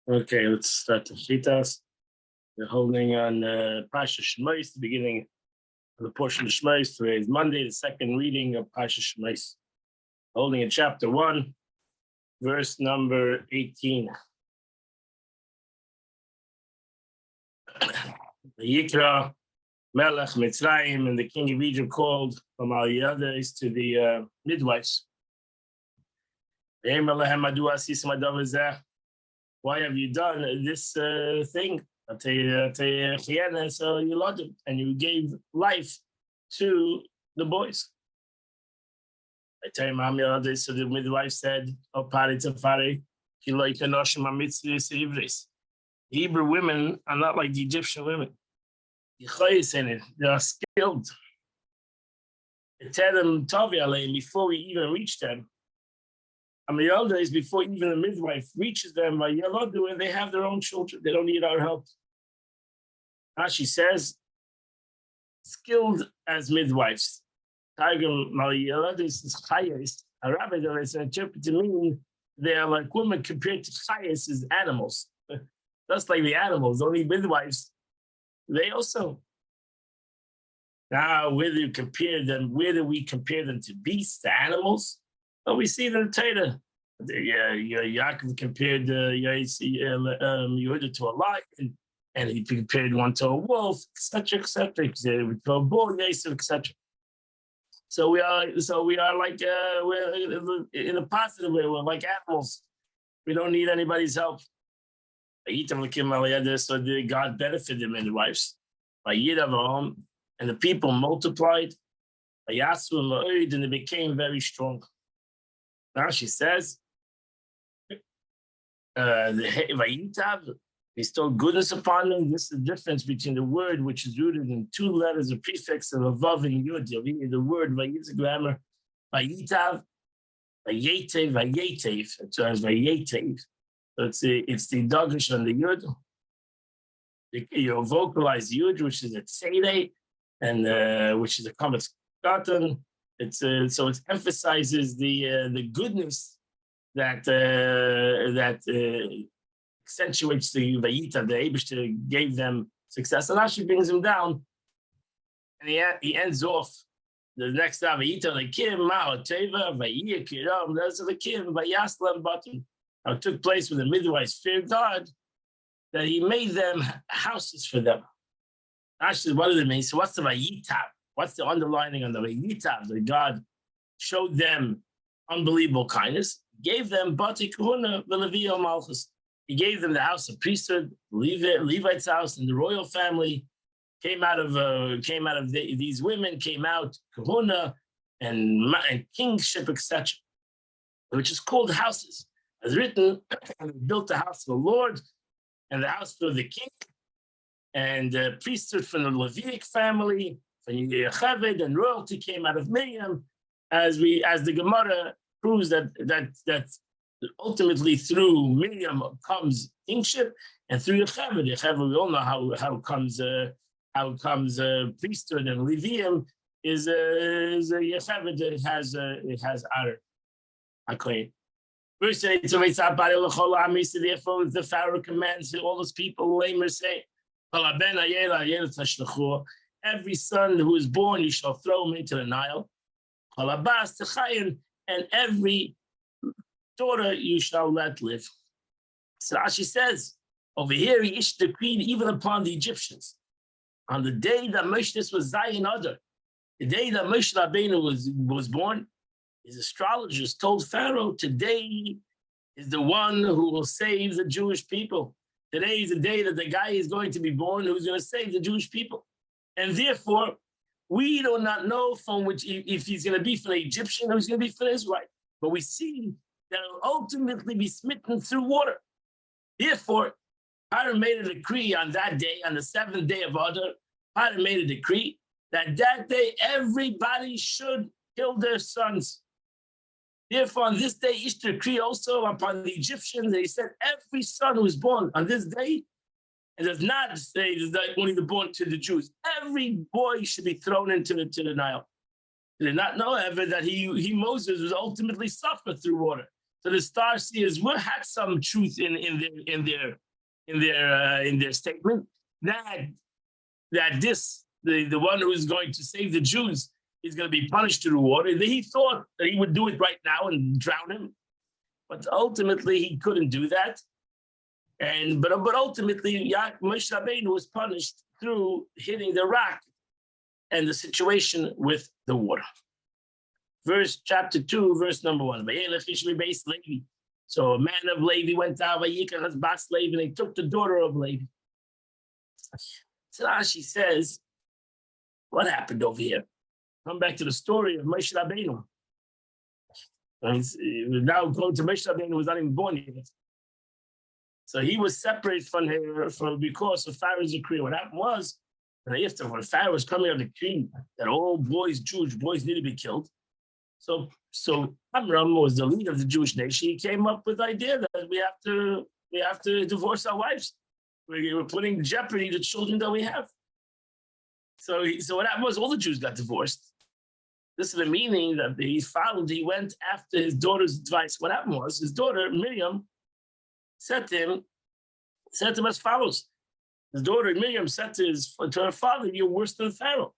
Okay, let's start the Shitas. We're holding on Pasha Shemais, the beginning of the portion of Shemais. Today is Monday, the second reading of Pasha Shemais. Holding in chapter 1, verse number 18. The Yikra, Melech, Mitzrayim, and the king of Egypt called from Al-Yadais to the midwives. Why have you done this thing? So you loved him and you gave life to the boys. I tell you, so the midwife said, Hebrew women are not like the Egyptian women. They are skilled. Tell them before we even reach them. The elder is before even the midwife reaches them by Yalodu, and they have their own children. They don't need our help. Rashi says, skilled as midwives. Targum Maliyaladu is chayes. A rabbi is interpreted to mean they are like women compared to chayes as animals. Just like the animals, only midwives. They also. Now, where do we compare them to beasts, to animals? Well, we see the Torah. Yaakov compared Yehuda to a lion, and he compared one to a wolf, etc., etc. To a bull, etc. So we are like we're in a positive way. We're like animals. We don't need anybody's help. So God benefited the midwives. And the people multiplied. And they became very strong. Now she says, the bestowed goodness upon them. This is the difference between the word which is rooted in two letters, a prefix of a vav and yud. The word vayitz grammar, vayitav, vayetev, vayetev. It says vayetev. So it's the dagish on the yud. You vocalize yud, which is a tzedei, and which is a kamatz katan. So it emphasizes the goodness that accentuates the Vayita, the Eibishter gave them success, and actually brings him down. And he ends off the next time Vayita Lekim Ma'o Teva Vayia Kiram. Those are the Kim Vayaslam Button. Now it took place when the midwives feared God, that He made them houses for them. Actually, what do they mean? So what's the Vayita? What's the underlining on the Vayitav? That God showed them unbelievable kindness, gave them Bati Kahuna V'Levio Malchus. He gave them the house of priesthood, Levite's house, and the royal family came out of these women, came out Kahuna and kingship, etc., which is called houses. As written, they built the house of the Lord and the house for the king, and the priesthood from the Levitic family. Yocheved and royalty came out of Miriam, as the Gemara proves that ultimately through Miriam comes kingship, and through Yocheved we all know how comes priesthood, and Levium is Yocheved. It has Aaron. Okay. Verse 8. Therefore, the Pharaoh commands all those people. Lamers say, every son who is born, you shall throw him into the Nile. And every daughter you shall let live. So Rashi says, over here, he issued a decree even upon the Egyptians. On the day that Moshe was Zayin Adar, the day that Moshe Rabbeinu was born, his astrologers told Pharaoh, today is the one who will save the Jewish people. Today is the day that the guy is going to be born who's going to save the Jewish people. And therefore, we do not know from which, if he's going to be for the Egyptian or he's going to be for Israel. But we see that it will ultimately be smitten through water. Therefore, Pharaoh made a decree on that day, on the seventh day of Adar. Pharaoh made a decree that day everybody should kill their sons. Therefore, on this day, he issued a decree also upon the Egyptians. They said every son who is born on this day, and does not say that only the born to the Jews. Every boy should be thrown into the Nile. They did not know ever that Moses was ultimately suffered through water. So the star seers had some truth in their statement that the one who is going to save the Jews is going to be punished through water. He thought that he would do it right now and drown him, but ultimately he couldn't do that. But ultimately, Moshe Rabbeinu was punished through hitting the rock and the situation with the water. Chapter 2, verse number 1. So a man of Levi went out, and he took the daughter of Levi. So Rashi says, what happened over here? Come back to the story of Moshe Rabbeinu. Now going to Moshe Rabbeinu, who was not even born yet. So he was separated from her because of Pharaoh's decree. What happened was, when Pharaoh was coming out of the decree that all boys, Jewish boys, need to be killed. So Amram was the leader of the Jewish nation. He came up with the idea that we have to divorce our wives. We're putting in jeopardy the children that we have. So what happened was all the Jews got divorced. This is the meaning that he went after his daughter's advice. What happened was his daughter, Miriam, said to him as follows. His daughter, Miriam, said to her father, you're worse than Pharaoh.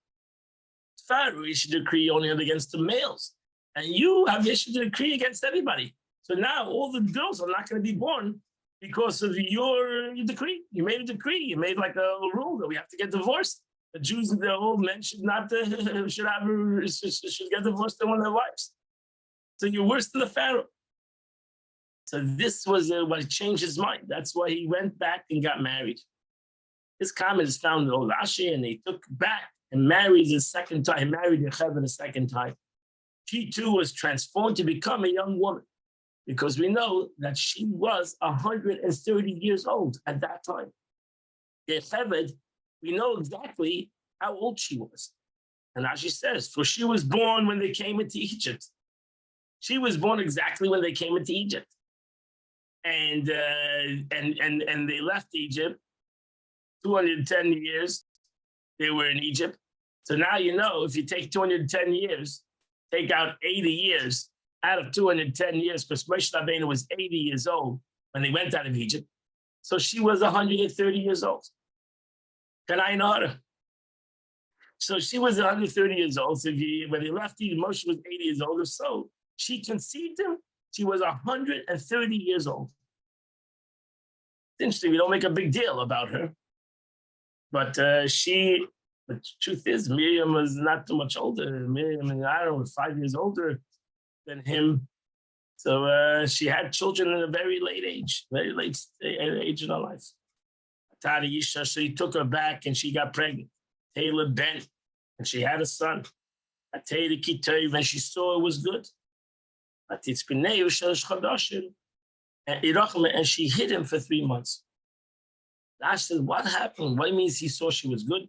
Pharaoh issued a decree only against the males. And you have issued a decree against everybody. So now all the girls are not going to be born because of your decree. You made a decree. You made like a rule that we have to get divorced. The Jews and their old men should get divorced than one of their wives. So you're worse than the Pharaoh. So this was what changed his mind. That's why he went back and got married. His comment is found in Old Rashi, and he took back and married the second time. He married Yocheved the second time. She too was transformed to become a young woman, because we know that she was 130 years old at that time. Yocheved, we know exactly how old she was. And as she says, for she was born when they came into Egypt. She was born exactly when they came into Egypt. And they left Egypt 210 years. They were in Egypt. So now you know, if you take 210 years, take out 80 years out of 210 years, because Moshe Rabbeinu was 80 years old when they went out of Egypt. So she was 130 years old. Can I know her? So she was 130 years old. So when they left Egypt, Moshe was 80 years old or so. She conceived him. She was 130 years old. It's interesting. We don't make a big deal about her. But the truth is, Miriam was not too much older. Miriam, I don't know, 5 years older than him. So she had children at a very late age in her life. So he took her back and she got pregnant. Taylor Ben, and she had a son. And she saw it was good. And she hid him for 3 months. I said, what happened? What means he saw she was good?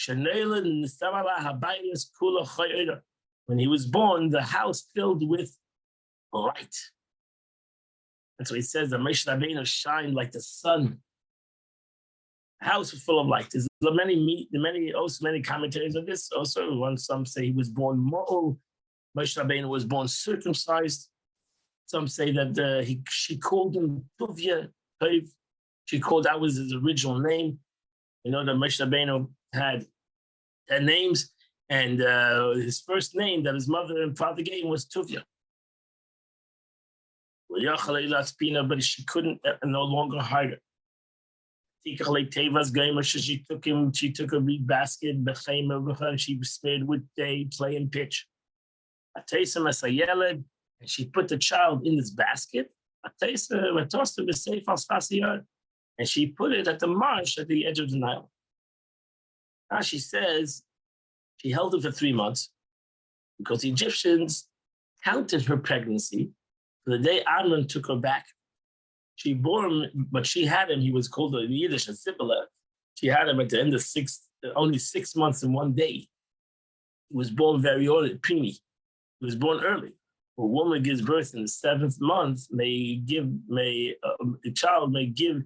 When he was born, the house filled with light. And so he says that Moshe Rabbeinu shined like the sun. The house was full of light. There's many commentaries on this. Also, some say he was born Mo'ol. Moshe Rabbeinu was born circumcised. Some say that she called him Tuvia. That was his original name. You know that Moshe Rabbeinu had names, and his first name that his mother and father gave him was Tuvia. But she couldn't no longer hide her. She took a reed basket, and she spared with day, play and pitch. And she put the child in this basket. And she put it at the marsh at the edge of the Nile. Now she says she held it for 3 months because the Egyptians counted her pregnancy for the day Amram took her back. She bore him, but she had him. He was called in Yiddish a Sibila. She had him at the end of only 6 months and 1 day. He was born very early, preemie. He was born early. A woman gives birth in the 7th month. A child may give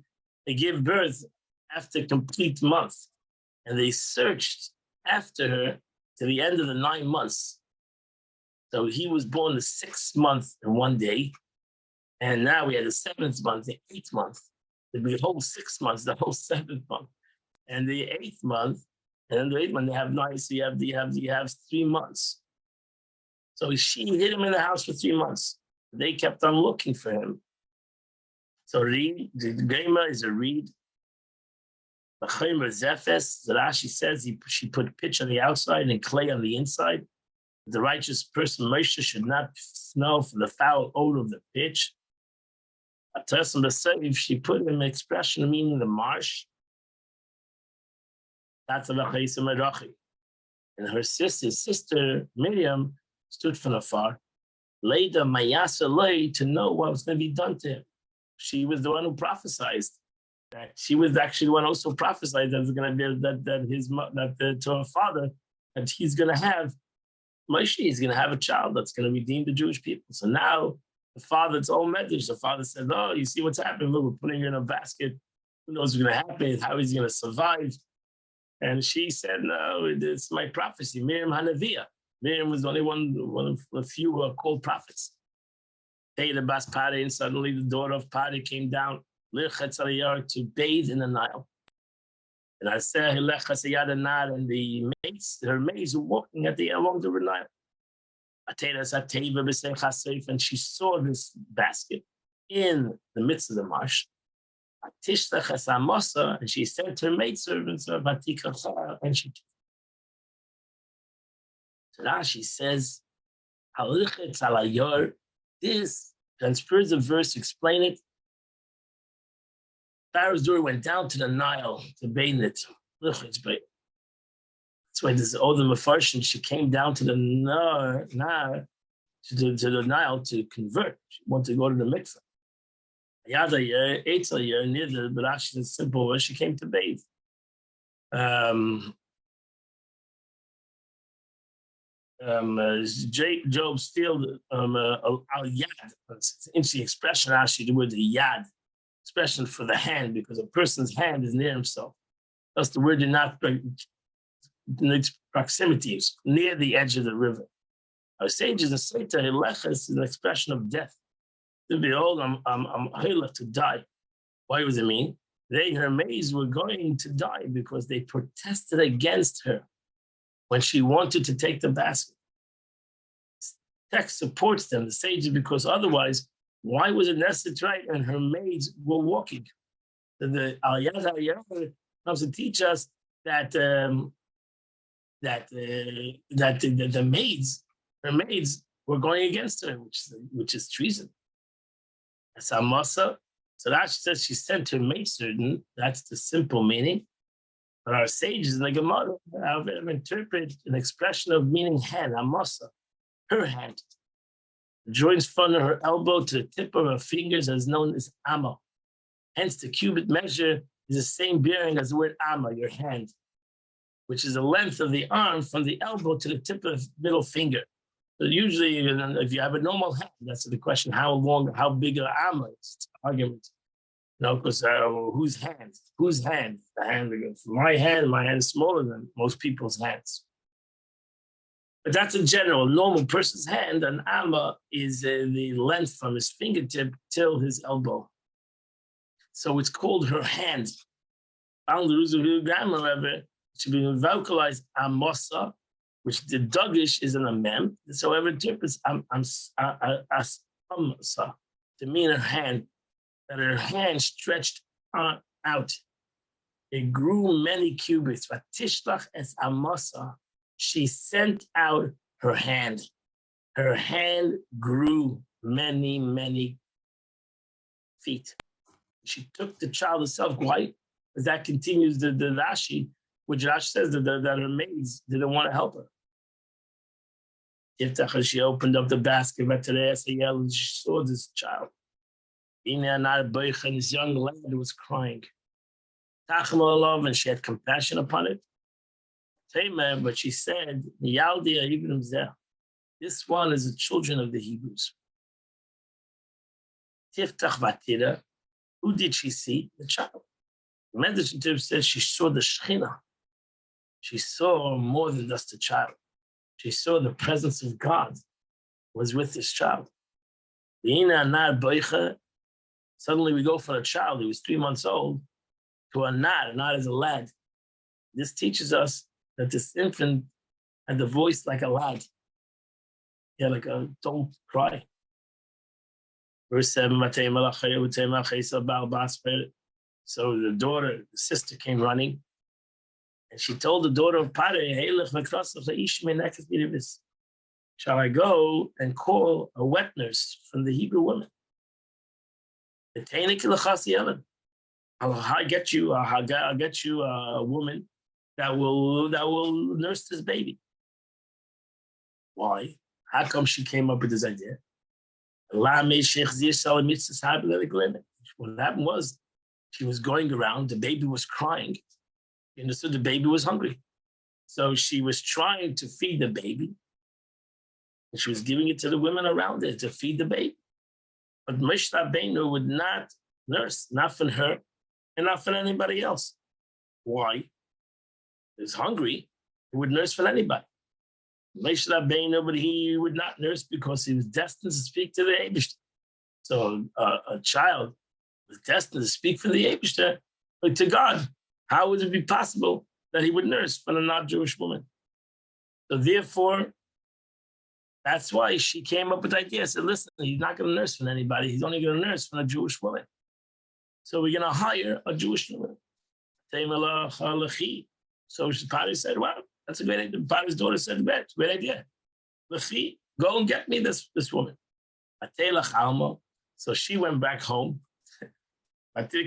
birth after complete month. And they searched after her to the end of the 9 months. So he was born the 6th month and 1 day. And now we had the 7th month, the 8th month, the whole 6 months, the whole 7th month, and the 8th month, and then the 8th month they have 9. So you have 3 months. So she hid him in the house for 3 months. They kept on looking for him. So read the Gema is a reed. The Chaymer Zephes, Rashi says she put pitch on the outside and clay on the inside. The righteous person, Moshe, should not smell for the foul odor of the pitch. Atasim B'Seiv, she put an expression meaning the marsh. That's a V'chayim Merachi. And her sister Miriam, stood from afar. Later, Mayasa lay to know what was going to be done to him. She was the one who prophesied. She was actually the one also prophesied that it's going to be to her father that he's going to have Moshe. He's going to have a child that's going to redeem the Jewish people. So now the father, it's all medrash. The father said, "Oh, you see what's happening? Look, we're putting her in a basket. Who knows what's going to happen? How is he going to survive?" And she said, "No, it's my prophecy." Miriam Hanaviyah. Miriam was the only one of the few who are called prophets. Taylor Bas Pari, and suddenly the daughter of Pari came down to bathe in the Nile. And I said, and the maids, her maids were walking along the Nile. And she saw this basket in the midst of the marsh. And she sent her maidservants, and she. So now she says, this transfers the verse to explain it. Pharaoh's daughter went down to the Nile to bathe in it. That's why this all the Mefarshim, she came down to the Nile to convert. She wanted to go to the mikveh. Yada year, Eitzel year, near the Barashi, the simple where she came to bathe. Job's field, al-yad. It's an interesting expression, actually, the word yad, expression for the hand, because a person's hand is near himself. That's the word in not proximity, is near the edge of the river. Our sages and Seta Hileches is an expression of death. To behold, I'm Hilech to die. Why does it mean? They, her maids, were going to die because they protested against her when she wanted to take the basket. Text supports them, the sages, because otherwise, why was it necessary? And her maids were walking. The Al-Yad comes to teach us that the maids, her maids, were going against her, which is treason. That's Amasa. So that she says she sent her maidservant. That's the simple meaning. But our sages in the Gemara have interpreted an expression of meaning hand, Amasa, her hand. Joins from her elbow to the tip of her fingers as known as Amma. Hence, the cubit measure is the same bearing as the word Amma, your hand, which is the length of the arm from the elbow to the tip of the middle finger. So usually, if you have a normal hand, that's the question: how long, how big an Amma is? It's an argument. Because whose hand? Whose hand? The hand against my hand is smaller than most people's hands. But that's a general, normal person's hand. An amma is the length from his fingertip till his elbow. So it's called her hand. Found the Ruzul grammar, however, it should be vocalized amosa, which the Dagish is an amem. So however, interprets amsa to mean her hand, that her hand stretched out. It grew many cubits. Vatishlach es amasa. She sent out her hand. Her hand grew many, many feet. She took the child herself. Why? Because that continues the Rashi, which Rashi says that her maids didn't want to help her. She opened up the basket, and she saw this child. And this young lad was crying. And she had compassion upon it. But she said, this one is the children of the Hebrews. Who did she see? The child. The Medrash says she saw the Shekhinah. She saw more than just the child. She saw the presence of God was with this child. Suddenly we go from a child who was 3 months old to a nad is a lad. This teaches us that this infant had the voice like a lad. Yeah, like a don't cry. Verse 7, so the sister came running, and she told the daughter of Pare, shall I go and call a wet nurse from the Hebrew woman? I'll get you a woman that will nurse this baby. Why? How come she came up with this idea? What happened was she was going around, the baby was crying. You understood the baby was hungry. So she was trying to feed the baby. And she was giving it to the women around her to feed the baby. But Moshe Rabbeinu would not nurse, not for her and not for anybody else. Why? He was hungry. He would nurse for anybody. Moshe Rabbeinu, but he would not nurse because he was destined to speak to the Eibishter. So a child was destined to speak for the Eibishter, but to God. How would it be possible that he would nurse for a not-Jewish woman? So therefore, that's why she came up with the idea. Said, listen, he's not going to nurse for anybody. He's only going to nurse for a Jewish woman. So we're going to hire a Jewish woman. So Pari said, well, that's a great idea. Pari's daughter said, great idea. Go and get me this woman. So she went back home. She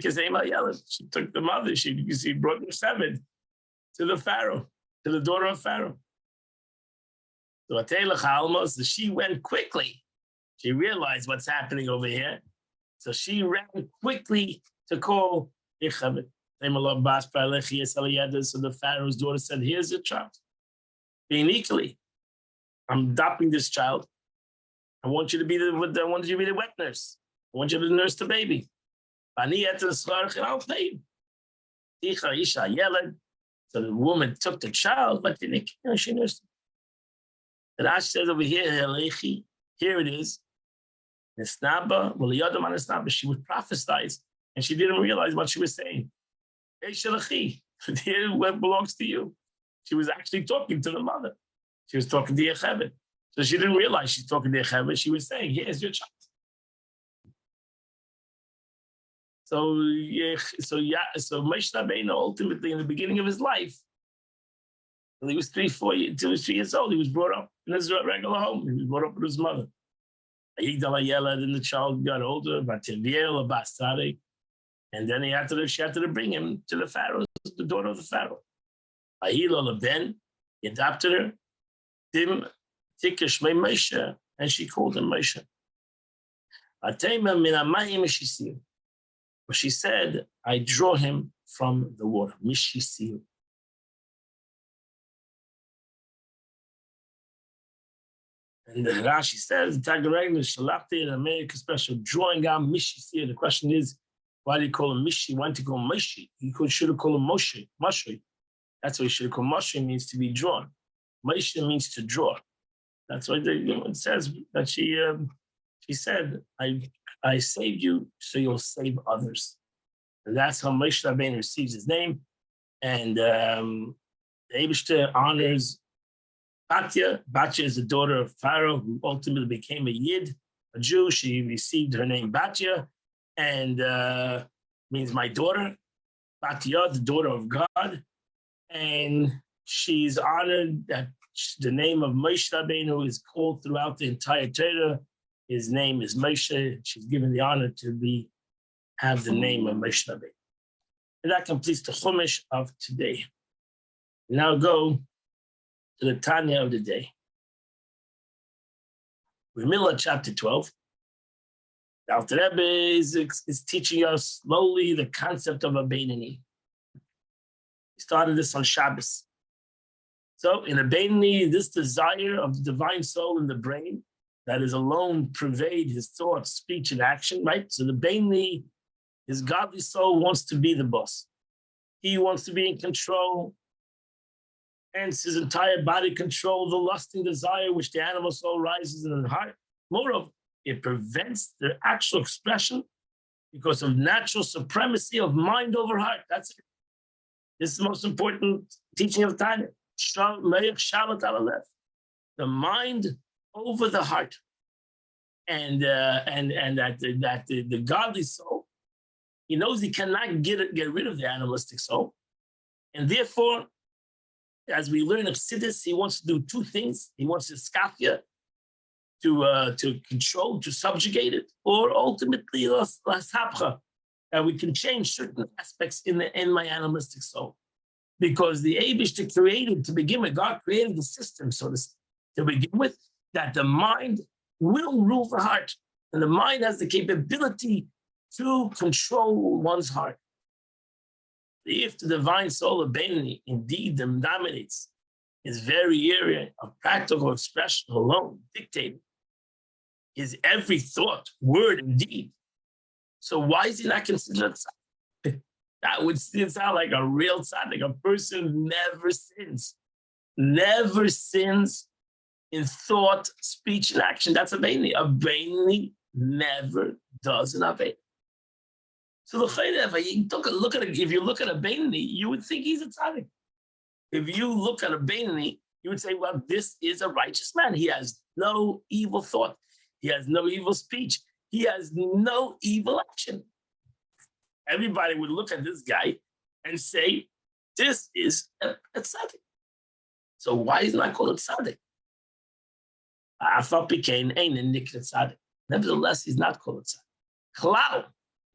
took the mother. She brought her seven to the Pharaoh, to the daughter of Pharaoh. So she went quickly. She realized what's happening over here. So she ran quickly to call Ichabed. So the Pharaoh's daughter said, here's your child. Uniquely, I'm adopting this child. I want you to be the wet nurse. I want you to nurse the baby. I'll pay you. So the woman took the child, but she nursed him. The Rashi says over here, here it is. She would prophesize, and she didn't realize what she was saying. Here what belongs to you. She was actually talking to the mother. She was talking to Yocheved. So she didn't realize she's talking to Yocheved. She was saying, here's your child. So Moshe Rabbeinu ultimately in the beginning of his life, when he was 3 years old, he was brought up in his regular home. He was brought up with his mother. Then the child got older, and then she had to bring him to the Pharaoh, the daughter of the Pharaoh. He adopted her, and she called him Moshe. But she said, I draw him from the water. Mishisiu. And the Rashi says, Shalachti in America special, drawing out Mishisiu. The question is, why do you call him Mishi? Why do you call him Moshi? You should have called him Moshe. Moshe. That's what you should have called Moshe, means to be drawn. Moshe means to draw. That's why it says that she said, I saved you so you'll save others. And that's how Moshe Rabbeinu receives his name. And the Eibishter honors Batya. Batya is the daughter of Pharaoh, who ultimately became a Yid, a Jew. She received her name Batya, and means my daughter. Batya, the daughter of God. And she's honored that the name of Moshe Rabbeinu is called throughout the entire Torah. His name is Moshe. She's given the honor to have the name of Moshe Rabbeinu. And that completes the Chumash of today. We now go to the Tanya of the day. We're in the middle of chapter 12. The Alter Rebbe is teaching us slowly the concept of a Beinoni. He started this on Shabbos. So in a Beinoni, this desire of the divine soul in the brain that is alone pervade his thoughts, speech, and action, right? So the Beinoni, his godly soul wants to be the boss. He wants to be in control. Hence, his entire body control the lusting desire which the animal soul rises in the heart. Moreover, It prevents the actual expression because of natural supremacy of mind over heart. That's it. This is the most important teaching of Tanya. The mind over the heart, and that the godly soul, he knows he cannot get rid of the animalistic soul, and therefore, as we learn of Chassidus, he wants to do two things. He wants to skafia, to control, to subjugate it, or ultimately lasapcha, that we can change certain aspects in my animalistic soul. Because the Eibishter created, to begin with, God created the system, so to begin with, that the mind will rule the heart. And the mind has the capability to control one's heart. If the divine soul of Beinoni indeed dominates his very area of practical expression alone, dictating his every thought, word, and deed, so why is he not considered a tzaddik? That would sound like a real tzaddik, a person who never sins in thought, speech, and action. That's a Beinoni. A Beinoni never does an Aved. So if you look at a Beinoni, you would think he's a tzaddik. If you look at a Beinoni, you would say, well, this is a righteous man. He has no evil thought. He has no evil speech. He has no evil action. Everybody would look at this guy and say, this is a tzaddik. So why is he not called a tzaddik? Nevertheless, he's not called a tzaddik. Klal,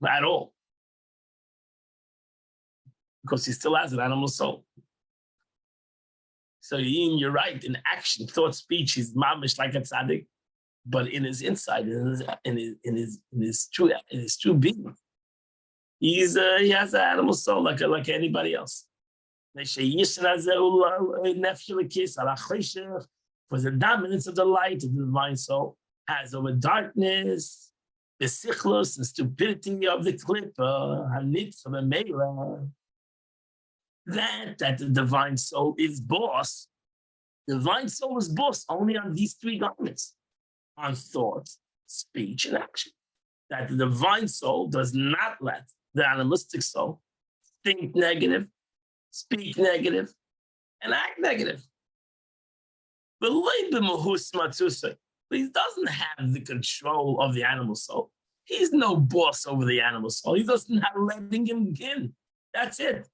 not at all. Because he still has an animal soul. So you're right, in action, thought, speech, he's mamish like a tzaddik, but in his inside, in his true being, he has an animal soul like anybody else. For the dominance of the light of the divine soul has over darkness, the sichlos and stupidity of the klippa, that the divine soul is boss. The divine soul is boss only on these three garments, on thought, speech, and action. That the divine soul does not let the animalistic soul think negative, speak negative, and act negative. But he doesn't have the control of the animal soul. He's no boss over the animal soul. He's just not letting him in. That's it.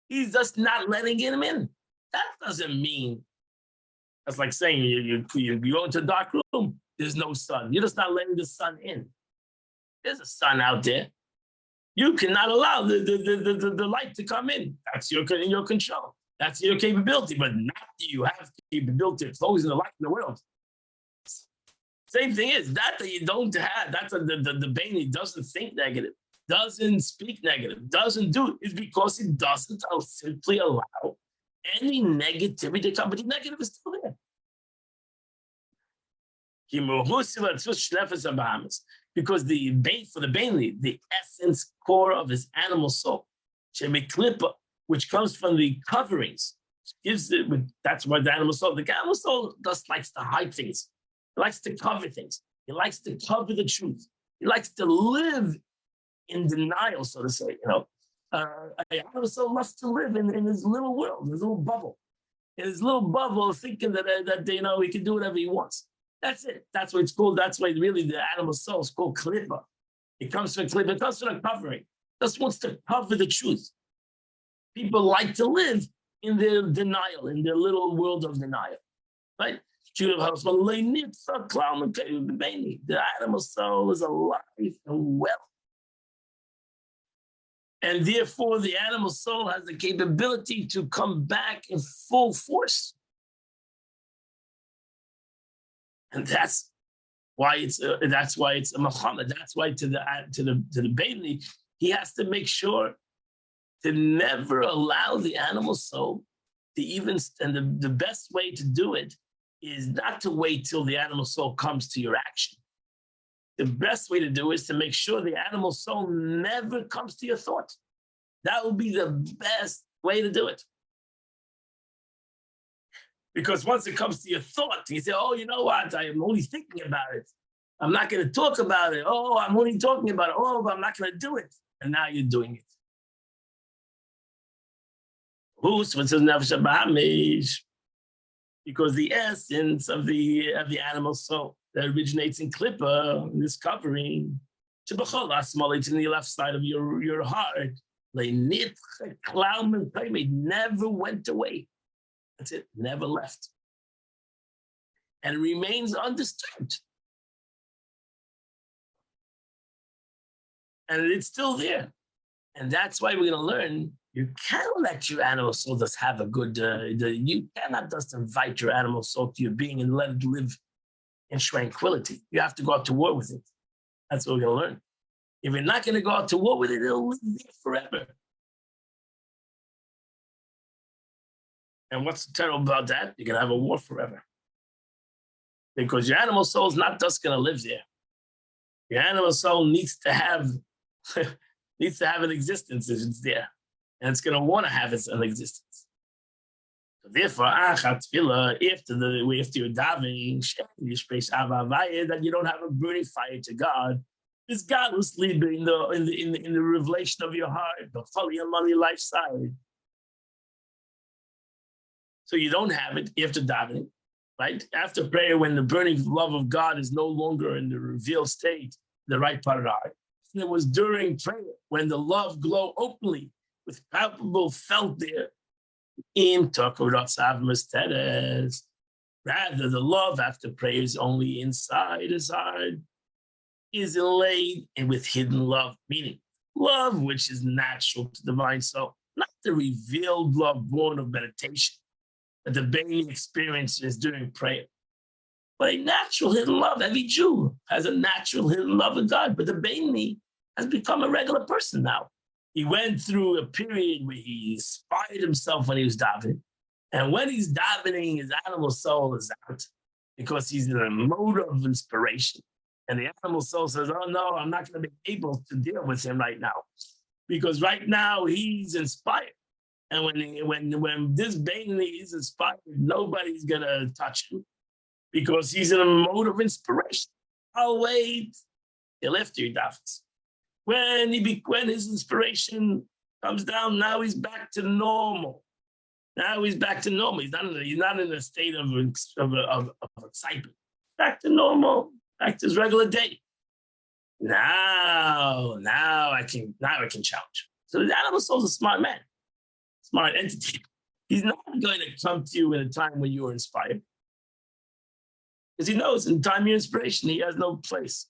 He's just not letting him in. That doesn't mean, that's like saying you go into a dark room, there's no sun. You're just not letting the sun in. There's a sun out there. You cannot allow the light to come in. That's in your control. That's your capability, but not that you have the capability of closing the light in the world. Same thing is that you don't have. That's the Beinoni doesn't think negative, doesn't speak negative, doesn't do it, is because it doesn't simply allow any negativity to come. But the negative is still there. Because for the Beinoni, the essence core of his animal soul, which comes from the coverings, that's why the animal soul just likes to hide things. He likes to cover things. He likes to cover the truth. He likes to live in denial, so to say. An animal soul loves to live in his little world, his little bubble. In his little bubble, thinking that he can do whatever he wants. That's it. That's what it's called. That's why really the animal soul is called klippa. It comes from klippa. It comes from a covering. Just wants to cover the truth. People like to live in their denial, in their little world of denial, right? The animal soul is alive and well. And therefore, the animal soul has the capability to come back in full force. And that's why it's a Muhammad. That's why to the Beinoni, he has to make sure to never allow the animal soul to even, and the best way to do it is not to wait till the animal soul comes to your action. The best way to do it is to make sure the animal soul never comes to your thought. That would be the best way to do it. Because once it comes to your thought, you say, oh, you know what? I am only thinking about it. I'm not going to talk about it. Oh, I'm only talking about it. Oh, but I'm not going to do it. And now you're doing it. Who's what's his nefesh habahamish? Because the essence of the animal soul that originates in klippa, in this covering, it's in the left side of your heart. It never went away. That's it, never left. And it remains undisturbed. And it's still there. And that's why we're going to learn you can't let your animal soul just have a good, you cannot just invite your animal soul to your being and let it live in tranquility. You have to go out to war with it. That's what we're going to learn. If you're not going to go out to war with it, it'll live there forever. And what's terrible about that? You're going to have a war forever. Because your animal soul is not just going to live there. Your animal soul needs to have an existence if it's there. And it's going to want to have its own existence. So therefore, after you're davening, that you don't have a burning fire to God, this God will sleep in the revelation of your heart, the folly and money life side. So you don't have it after davening, right? After prayer, when the burning love of God is no longer in the revealed state, the right part of the heart. And it was during prayer when the love glowed openly with palpable felt there. Rather, the love after prayer is only inside his heart, is inlaid and with hidden love, meaning love which is natural to the divine soul, not the revealed love born of meditation that the Beni experiences during prayer, but a natural hidden love. Every Jew has a natural hidden love of God, but the Beni has become a regular person now. He went through a period where he inspired himself when he was davening. And when he's davening, his animal soul is out because he's in a mode of inspiration. And the animal soul says, oh no, I'm not going to be able to deal with him right now. Because right now he's inspired. And when this Beni is inspired, nobody's going to touch him because he's in a mode of inspiration. I'll wait till after he daves. When his inspiration comes down, now he's back to normal. Now he's back to normal. He's not in a state of excitement. Back to normal. Back to his regular day. Now I can challenge. So the animal soul is a smart man, smart entity. He's not going to come to you in a time when you are inspired. Because he knows in time of inspiration, he has no place.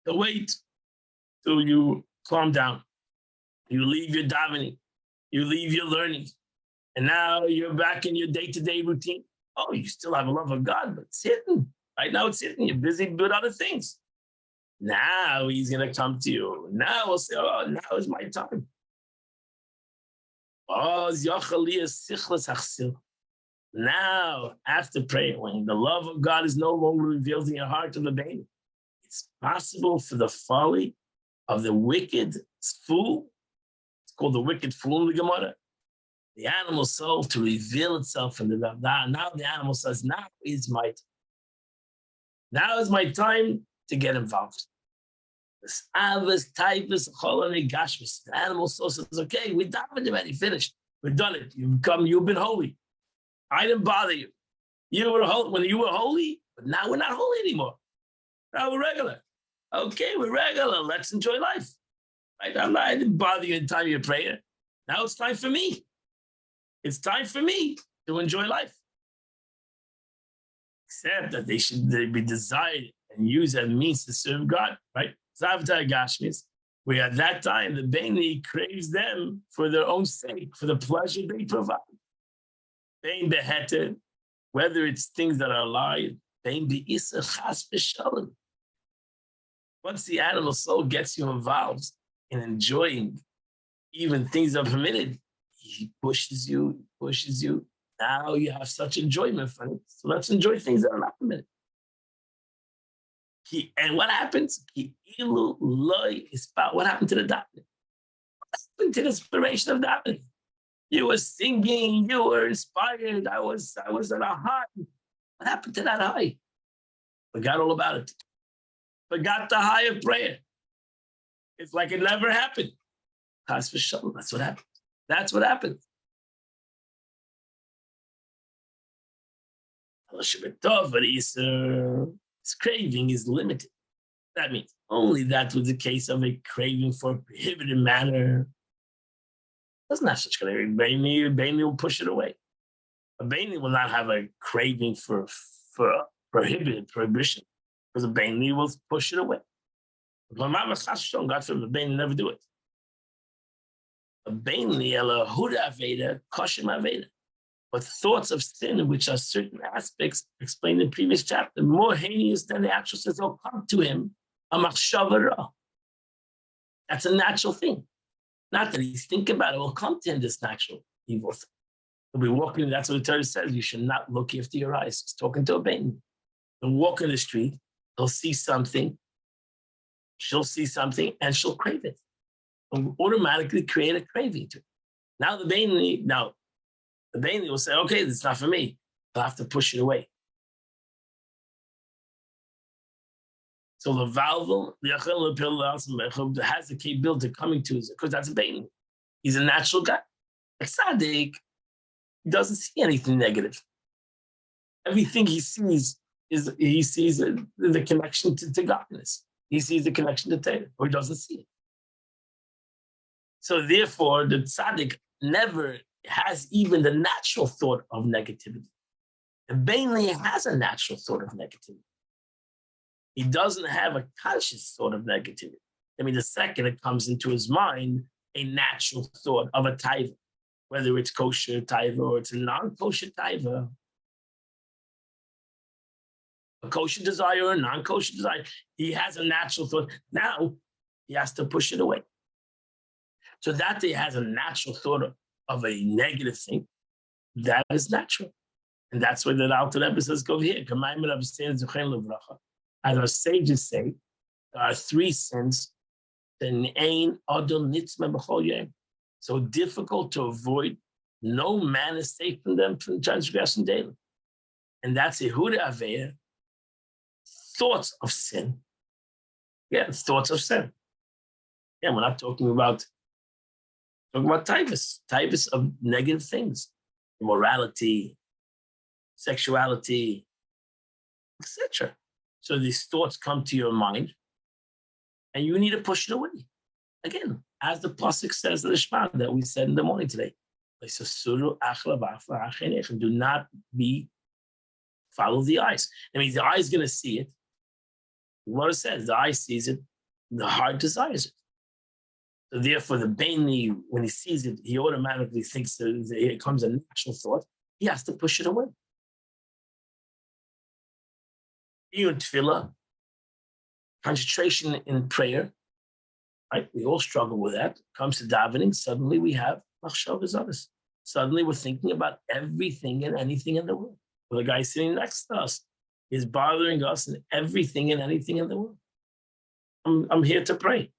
So wait till you calm down. You leave your davening. You leave your learning. And now you're back in your day-to-day routine. Oh, you still have a love of God, but it's hidden. Right now it's hidden. You're busy with other things. Now he's going to come to you. Now we'll say, oh, now is my time. Now, after praying, when the love of God is no longer revealed in your heart of the Beni, it's possible for the folly of the wicked fool, it's called the wicked fool in the Gemara, the animal soul to reveal itself in the Davda. Now the animal says, now is my time to get involved. The animal soul says, okay, we davened already, finished. We've done it. You've been holy. I didn't bother you. You were holy when you were holy, but now we're not holy anymore. Now we're regular. Okay, we're regular. Let's enjoy life. Right? I didn't bother you in time of your prayer. Now it's time for me. It's time for me to enjoy life. Except that they should be desired and used as means to serve God, right? Zavta Gashmis, where at that time the Beni craves them for their own sake, for the pleasure they provide. Bein beheter, whether it's things that are alive, bein be'isa chas v'shalom. Once the animal soul gets you involved in enjoying even things that are permitted, he pushes you. Now you have such enjoyment from it. So let's enjoy things that are not permitted. And what happens? What happened to the davening? What happened to the inspiration of davening? You were singing, you were inspired. I was at a high. What happened to that high? Forgot all about it. forgot the higher prayer. It's like it never happened. Chas v'shalom. That's what happened. That's what happened. But his craving is limited. That means only that was the case of a craving for a prohibited manner. Doesn't have such craving. Baini will push it away. A Baini will not have a craving for prohibition, because a Baini will push it away. God forbid, the Baini never do it. A Baini, ela huda aveda, koshim aveda. But thoughts of sin, which are certain aspects explained in the previous chapter, more heinous than the actual sins, will come to him. A machshava. That's a natural thing. Not that he's thinking about it, will come to him, this natural evil thing. He'll be walking, that's what the Torah says, you should not look after your eyes. He's talking to a baby. He'll walk in the street, he'll see something, she'll see something, and she'll crave it. He'll automatically create a craving to it. Now the baby will say, okay, it's not for me. I'll have to push it away. So the valve has the capability of coming to us because that's a baby. He's a natural guy. Like Tzaddik, he doesn't see anything negative. Everything he sees is the connection to godliness. He sees the connection to Torah, or he doesn't see it. So therefore, the Tzaddik never has even the natural thought of negativity. The Bainli has a natural thought of negativity. He doesn't have a conscious thought of negativity. I mean, the second it comes into his mind, a natural thought of a taiva, whether it's kosher taiva or it's a non-kosher taiva, a kosher desire or a non-kosher desire, he has a natural thought. Now he has to push it away. So that he has a natural thought of a negative thing, that is natural. And that's where the Alter Rebbe says, go here. As our sages say, there are three sins so difficult to avoid. No man is safe from them from transgression daily. And that's Yehuda Aveya, thoughts of sin. Yeah, thoughts of sin. Yeah, we're not talking about taivas of negative things, immorality, sexuality, etc. So these thoughts come to your mind, and you need to push it away. Again, as the pasuk says in the Shema that we said in the morning today, do not follow the eyes. I mean, the eye is going to see it. What it says, the eye sees it, the heart desires it. So therefore, the Baini, when he sees it, he automatically thinks that it comes a natural thought. He has to push it away. Even tefillah, concentration in prayer, right? We all struggle with that. Comes to davening, suddenly we have machshavas others. Suddenly we're thinking about everything and anything in the world. Well, the guy sitting next to us is bothering us and everything and anything in the world. I'm here to pray.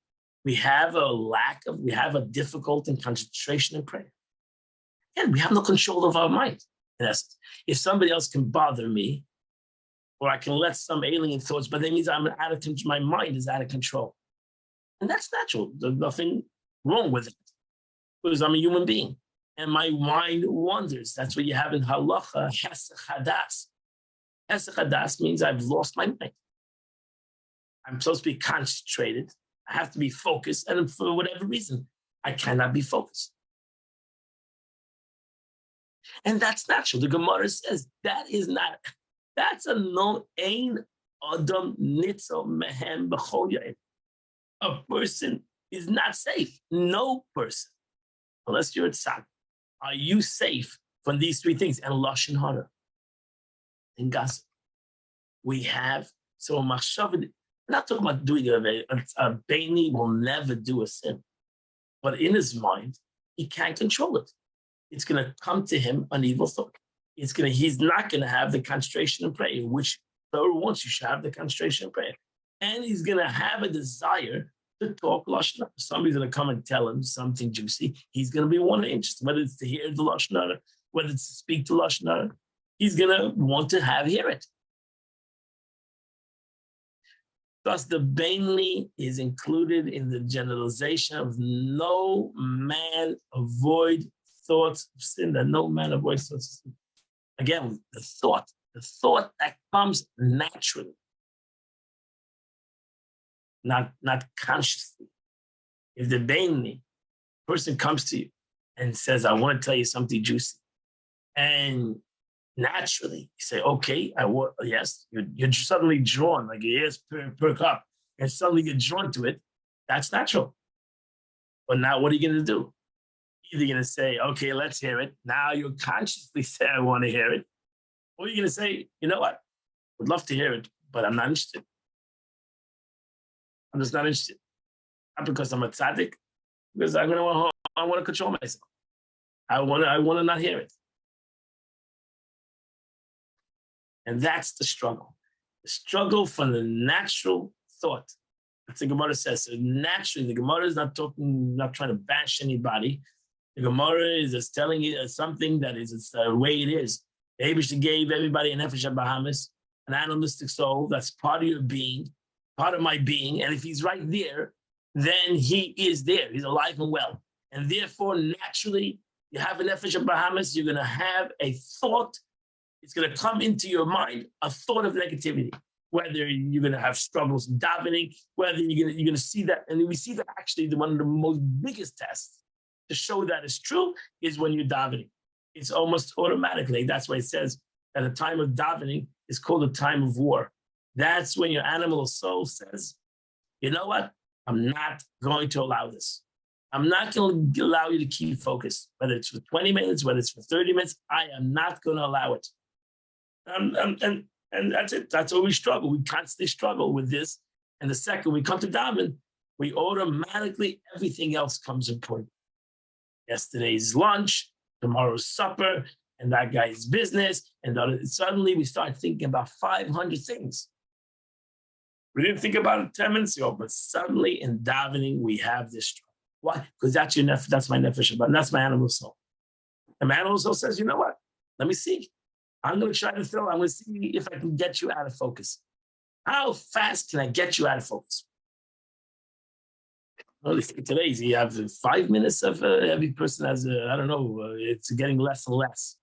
We have a difficulty in concentration in prayer. And we have no control of our mind. In essence, if somebody else can bother me, or I can let some alien thoughts, but that means my mind is out of control. And that's natural. There's nothing wrong with it, because I'm a human being. And my mind wanders. That's what you have in halacha, hesech hadas. Hesech hadas means I've lost my mind. I'm supposed to be concentrated. I have to be focused. And for whatever reason, I cannot be focused. And that's natural. The Gemara says that's a no ein adam nitzel mehem b'chol yaim. A person is not safe. No person, unless you're a tzad, are you safe from these three things? And lashon hara and gossip. We have so machshavah. Not talking about doing a Baini will never do a sin, but in his mind he can't control it. It's going to come to him an evil thought. He's not going to have the concentration in prayer, which Torah wants you should have the concentration in prayer. And he's going to have a desire to talk Lashon Hara. Somebody's going to come and tell him something juicy. He's going to be interested, whether it's to hear the Lashon Hara, whether it's to speak to Lashon Hara. He's going to want to hear it. Thus, the Bainly is included in the generalization of no man avoid thoughts of sin, that no man avoids thoughts of sin. Again, the thought that comes naturally, not consciously. If the Bainly person comes to you and says, I want to tell you something juicy, and naturally you say, okay, yes, you're suddenly drawn, like your ears perk up, and suddenly you're drawn to it, that's natural. But now what are you going to do? Either going to say, okay, let's hear it. Now you consciously say, I want to hear it. Or you're going to say, you know what? Would love to hear it, but I'm not interested. I'm just not interested. Not because I'm a tzaddik, because I want to control myself. I want to not hear it. And that's the struggle. The struggle from the natural thought. That's the Gemara says. So naturally, the Gemara is not trying to bash anybody. The Gemara is just telling you something that is it's the way it is. The Eibishter gave everybody an Nefesh Bahamas, an animalistic soul. That's part of your being, part of my being. And if he's right there, then he is there. He's alive and well. And therefore, naturally, you have an Nefesh Bahamas, you're going to have a thought. It's going to come into your mind, a thought of negativity. Whether you're going to have struggles davening, whether you're going to see that. And we see that actually one of the most biggest tests to show that it's true is when you're davening. It's almost automatically. That's why it says that a time of davening is called a time of war. That's when your animal soul says, you know what? I'm not going to allow this. I'm not going to allow you to keep focused, whether it's for 20 minutes, whether it's for 30 minutes. I am not going to allow it. And that's it. That's where we struggle. We constantly struggle with this. And the second we come to daven, we automatically, everything else comes important. Yesterday's lunch, tomorrow's supper, and that guy's business. And suddenly we start thinking about 500 things. We didn't think about it 10 minutes ago, but suddenly in davening, we have this struggle. Why? Because that's my nefesh, but that's my animal soul. And my animal soul says, you know what? Let me see. I'm going to try to throw. I'm going to see if I can get you out of focus. How fast can I get you out of focus? Well, today, you have 5 minutes of every person has, it's getting less and less.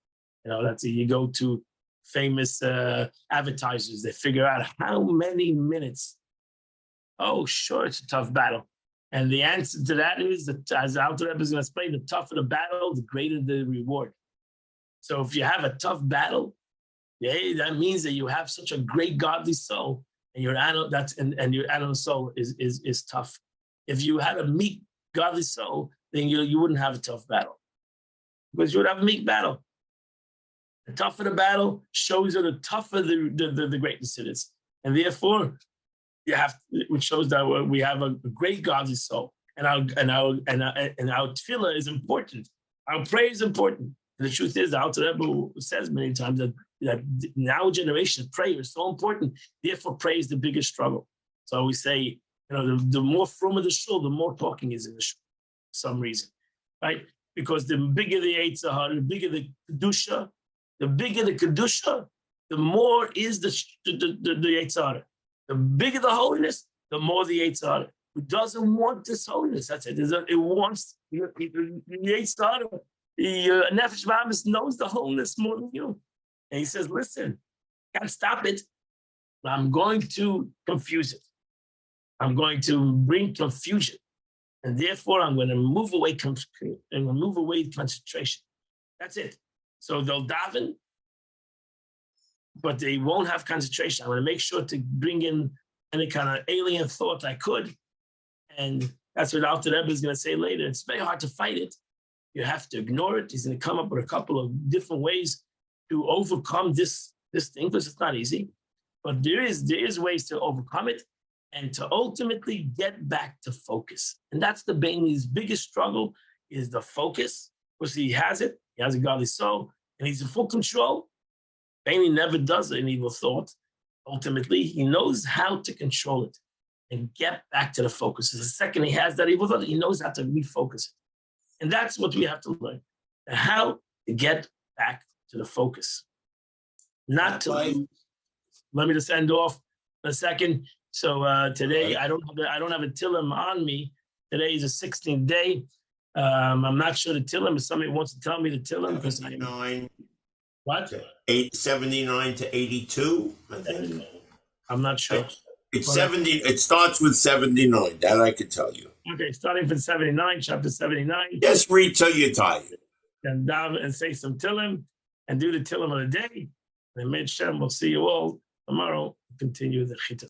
That's you go to famous advertisers. They figure out how many minutes. Oh, sure, it's a tough battle. And the answer to that is that, as Alter Rebbe is going to explain, the tougher the battle, the greater the reward. So if you have a tough battle, that means that you have such a great godly soul, and your animal soul is tough. If you had a meek godly soul, then you wouldn't have a tough battle, because you would have a meek battle. The tougher the battle shows you the tougher the greatness it is, and therefore which shows that we have a great godly soul, and our tefillah is important. Our prayer is important. And the truth is, the Alter Rebbe says many times that in our generation, prayer is so important. Therefore, prayer is the biggest struggle. So we say, the more from the shul, the more talking is in the shul, for some reason, right? Because the bigger the Yetzer Hara, the bigger the kedusha, the more is the Yetzer Hara. The bigger the holiness, the more the Yetzer Hara. Who doesn't want this holiness? That's it. It wants the Yetzer Hara. The Nefesh Bahamas knows the holiness more than you. And he says, listen, can't stop it, but I'm going to confuse it. I'm going to bring confusion. And therefore, I'm going to move away concentration. That's it. So they'll daven, but they won't have concentration. I'm going to make sure to bring in any kind of alien thought I could. And that's what Alter Rebbe is going to say later. It's very hard to fight it. You have to ignore it. He's going to come up with a couple of different ways to overcome this thing, because it's not easy. But there is ways to overcome it and to ultimately get back to focus. And that's the Bainly's biggest struggle, is the focus. Because he has it. He has a godly soul, and he's in full control. Bainly never does an evil thought. Ultimately, he knows how to control it and get back to the focus. The second he has that evil thought, he knows how to refocus it. And that's what we have to learn, how to get back to the focus. Not to lose. Let me just end off a second. So today I don't have a Tillim on me. Today is the 16th day. I'm not sure the Tillim. If somebody wants to tell me the Tillim, because I am. What? 879 to 82, I think. I'm not sure. It's 70. It starts with 79. That I can tell you. Okay, starting from 79, chapter 79. Just read till you're tired. And down and say some Tillim and do the Tillim of the day. And Shem, we'll see you all tomorrow. Continue the Chita.